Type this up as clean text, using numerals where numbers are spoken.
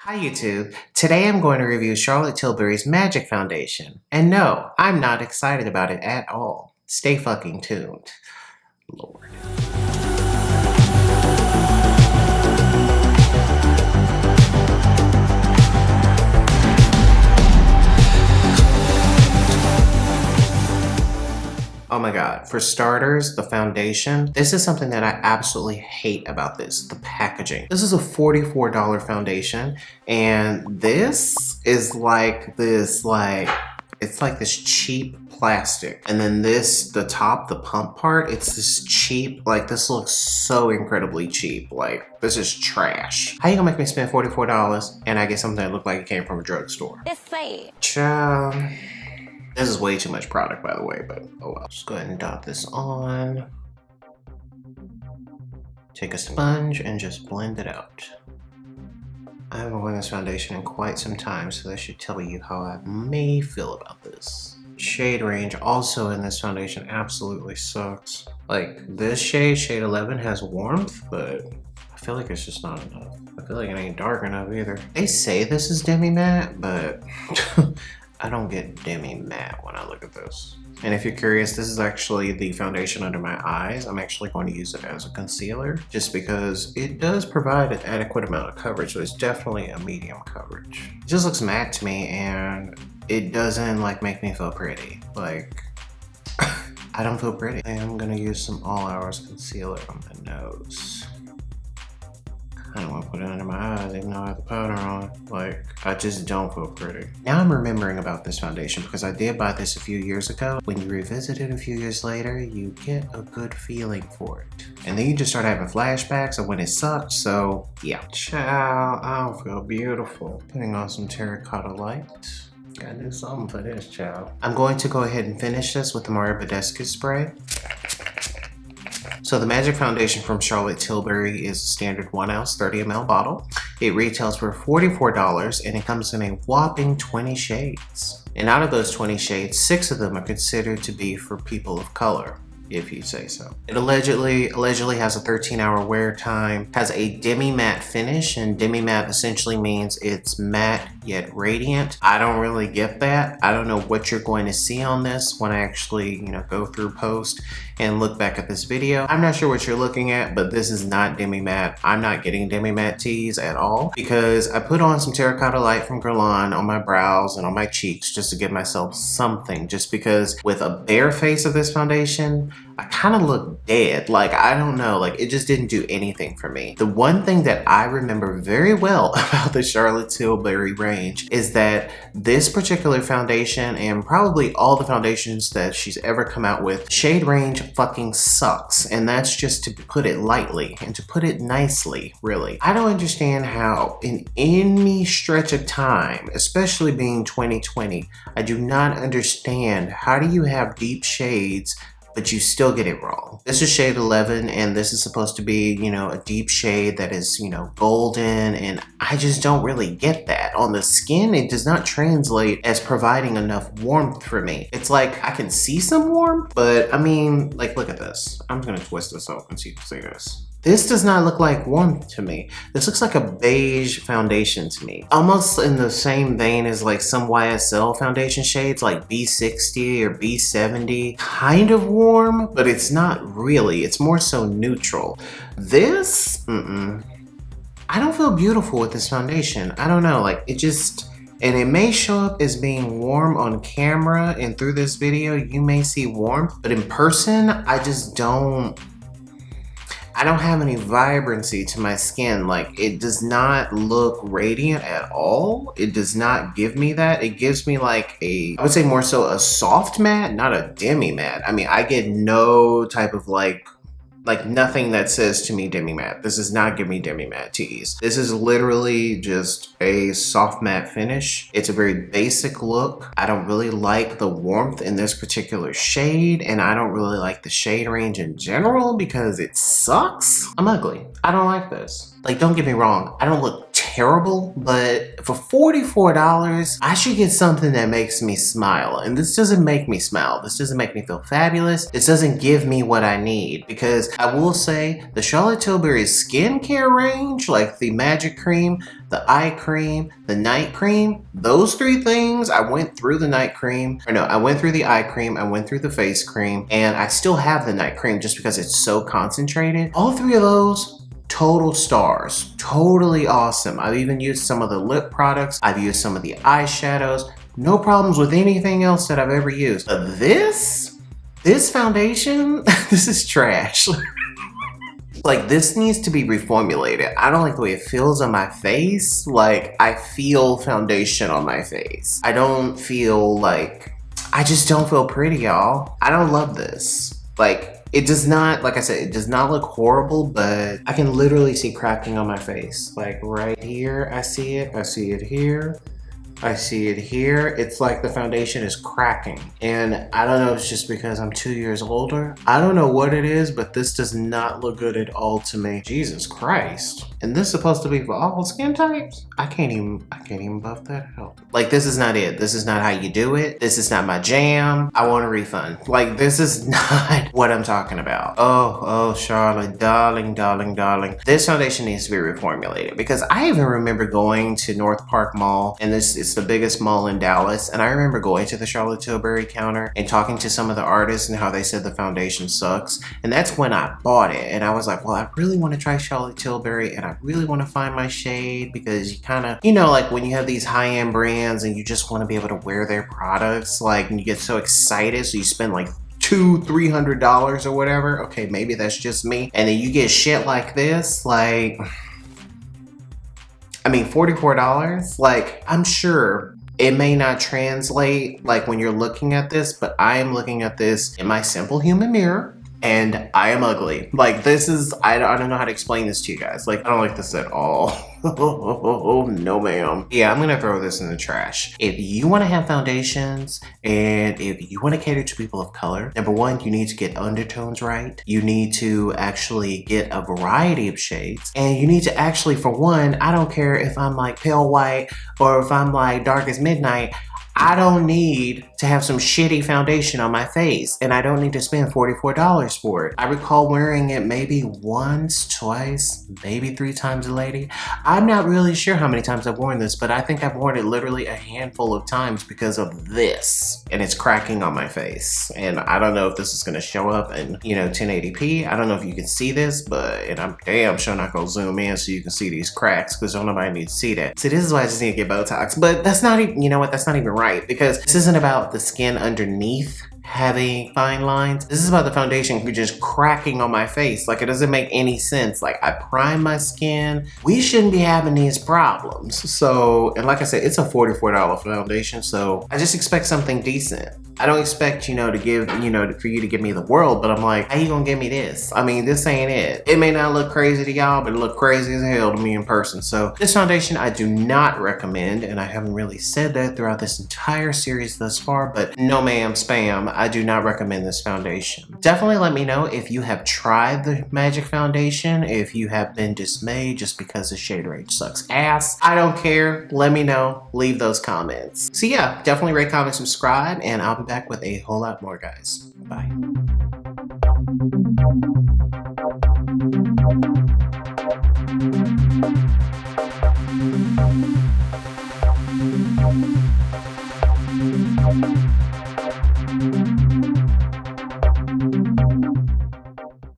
Hi YouTube. Today I'm going to review Charlotte Tilbury's Magic Foundation. And no, I'm not excited about it at all. Stay fucking tuned. Lord. Oh my god, for starters, the foundation. This is something that I absolutely hate about this, the packaging. This is a $44 foundation, and this is like this, it's like this cheap plastic. And then this, the top, the pump part, it's this cheap, like this looks so incredibly cheap. Like, this is trash. How you gonna make me spend $44 and I get something that looked like it came from a drugstore? It's sad. Child. This is way too much product, by the way, but oh well. Just go ahead and dot this on. Take a sponge and just blend it out. I haven't worn this foundation in quite some time, so that should tell you how I may feel about this. Shade range also in this foundation absolutely sucks. Like this shade, shade 11, has warmth, but I feel like it's just not enough. I feel like it ain't dark enough either. They say this is demi-matte, but I don't get demi-matte when I look at this. And if you're curious, this is actually the foundation under my eyes. I'm actually going to use it as a concealer just because it does provide an adequate amount of coverage. So it's definitely a medium coverage. It just looks matte to me and it doesn't like make me feel pretty. Like, I don't feel pretty. And I'm gonna use some all hours concealer on my nose. I don't want to put it under my eyes even though I have the powder on. Like, I just don't feel pretty. Now I'm remembering about this foundation because I did buy this a few years ago. When you revisit it a few years later, you get a good feeling for it. And then you just start having flashbacks of when it sucked, so yeah. Child, I don't feel beautiful. Putting on some terracotta light. Gotta do something for this, child. I'm going to go ahead and finish this with the Badescu spray. So the Magic Foundation from Charlotte Tilbury is a standard 1 ounce 30 ml bottle. It retails for $44 and it comes in a whopping 20 shades. And out of those 20 shades, 6 of them are considered to be for people of color, if you say so. It allegedly has a 13-hour wear time, has a demi-matte finish, and demi-matte essentially means it's matte yet radiant. I don't really get that. I don't know what you're going to see on this when I actually, go through post and look back at this video. I'm not sure what you're looking at, but this is not demi-matte. I'm not getting demi-matte teas at all because I put on some terracotta light from Guerlain on my brows and on my cheeks just to give myself something, just because with a bare face of this foundation, I kind of look dead. Like, I don't know, like it just didn't do anything for me. The one thing that I remember very well about the Charlotte Tilbury range is that this particular foundation, and probably all the foundations that she's ever come out with, shade range fucking sucks. And that's just to put it lightly and to put it nicely, really. I don't understand how in any stretch of time, especially being 2020, I do not understand how do you have deep shades but you still get it wrong. This is shade 11 and this is supposed to be, a deep shade that is, golden, and I just don't really get that. On the skin, it does not translate as providing enough warmth for me. It's like I can see some warmth, but I mean, like, look at this. I'm just gonna twist this open so you can see this. This does not look like warmth to me. This looks like a beige foundation to me. Almost in the same vein as like some YSL foundation shades like B60 or B70. Kind of warm, but it's not really. It's more so neutral. This, I don't feel beautiful with this foundation. I don't know, like it just, and it may show up as being warm on camera and through this video, you may see warmth, but in person, I just don't have any vibrancy to my skin. Like, it does not look radiant at all. It does not give me that. It gives me like I would say more so a soft matte, not a demi-matte. I mean, I get no type of like nothing that says to me demi-matte. This does not give me demi-matte teas. This is literally just a soft matte finish. It's a very basic look. I don't really like the warmth in this particular shade, and I don't really like the shade range in general because it sucks. I'm ugly. I don't like this. Like, don't get me wrong. I don't look terrible terrible, but for $44, I should get something that makes me smile. And this doesn't make me smile. This doesn't make me feel fabulous. This doesn't give me what I need, because I will say the Charlotte Tilbury skincare range, like the Magic Cream, the eye cream, the night cream, those three things, I went through the night cream, or no, I went through the eye cream, I went through the face cream, and I still have the night cream just because it's so concentrated. All three of those, total stars, totally awesome. I've even used some of the lip products, I've used some of the eyeshadows, no problems with anything else that I've ever used. But this foundation, this is trash. Like, this needs to be reformulated. I don't like the way it feels on my face. Like, I feel foundation on my face. I don't feel like, I just don't feel pretty, y'all. I don't love this. Like, it does not, like I said, it does not look horrible, but I can literally see cracking on my face. Like right here, I see it here. I see it here. It's like the foundation is cracking. And I don't know if it's just because I'm 2 years older. I don't know what it is, but this does not look good at all to me. Jesus Christ. And this is supposed to be for all skin types? I can't even buff that out. Like, this is not it. This is not how you do it. This is not my jam. I want a refund. Like, this is not what I'm talking about. Oh, Charlotte, darling, darling, darling. This foundation needs to be reformulated, because I even remember going to North Park Mall, and it's the biggest mall in Dallas, and I remember going to the Charlotte Tilbury counter and talking to some of the artists and how they said the foundation sucks, and that's when I bought it. And I was like, well, I really want to try Charlotte Tilbury, and I really want to find my shade, because you kind of, you know, like when you have these high-end brands and you just want to be able to wear their products, like, and you get so excited, so you spend like $200-300 or whatever. Okay, maybe that's just me. And then you get shit like this, like, I mean, $44, like, I'm sure it may not translate like when you're looking at this, but I am looking at this in my simple human mirror, and I am ugly. Like, this is, I don't know how to explain this to you guys. Like, I don't like this at all. Oh, no ma'am. Yeah, I'm gonna throw this in the trash. If you want to have foundations, and if you want to cater to people of color, number one, you need to get undertones right. You need to actually get a variety of shades, and you need to actually, for one, I don't care if I'm like pale white or if I'm like dark as midnight, I don't need to have some shitty foundation on my face, and I don't need to spend $44 for it. I recall wearing it maybe once, twice, maybe 3 times a lady. I'm not really sure how many times I've worn this, but I think I've worn it literally a handful of times because of this, and it's cracking on my face. And I don't know if this is gonna show up in, you know, 1080p. I don't know if you can see this, but, and I'm damn sure not gonna zoom in so you can see these cracks, because don't nobody need to see that. See, this is why I just need to get Botox, but that's not even, you know what, that's not even right, because this isn't about the skin underneath having fine lines. This is about the foundation just cracking on my face. Like, it doesn't make any sense. Like, I prime my skin. We shouldn't be having these problems. So, and like I said, it's a $44 foundation, so I just expect something decent. I don't expect, you know, to give, you know, for you to give me the world, but I'm like, how you gonna give me this? I mean, this ain't it. It may not look crazy to y'all, but it look crazy as hell to me in person. So this foundation I do not recommend, and I haven't really said that throughout this entire series thus far, but no ma'am, spam, I do not recommend this foundation. Definitely let me know if you have tried the Magic Foundation, if you have been dismayed just because the shade range sucks ass. I don't care. Let me know. Leave those comments. So yeah, definitely rate, comment, subscribe, and I'll be back with a whole lot more, guys. Bye.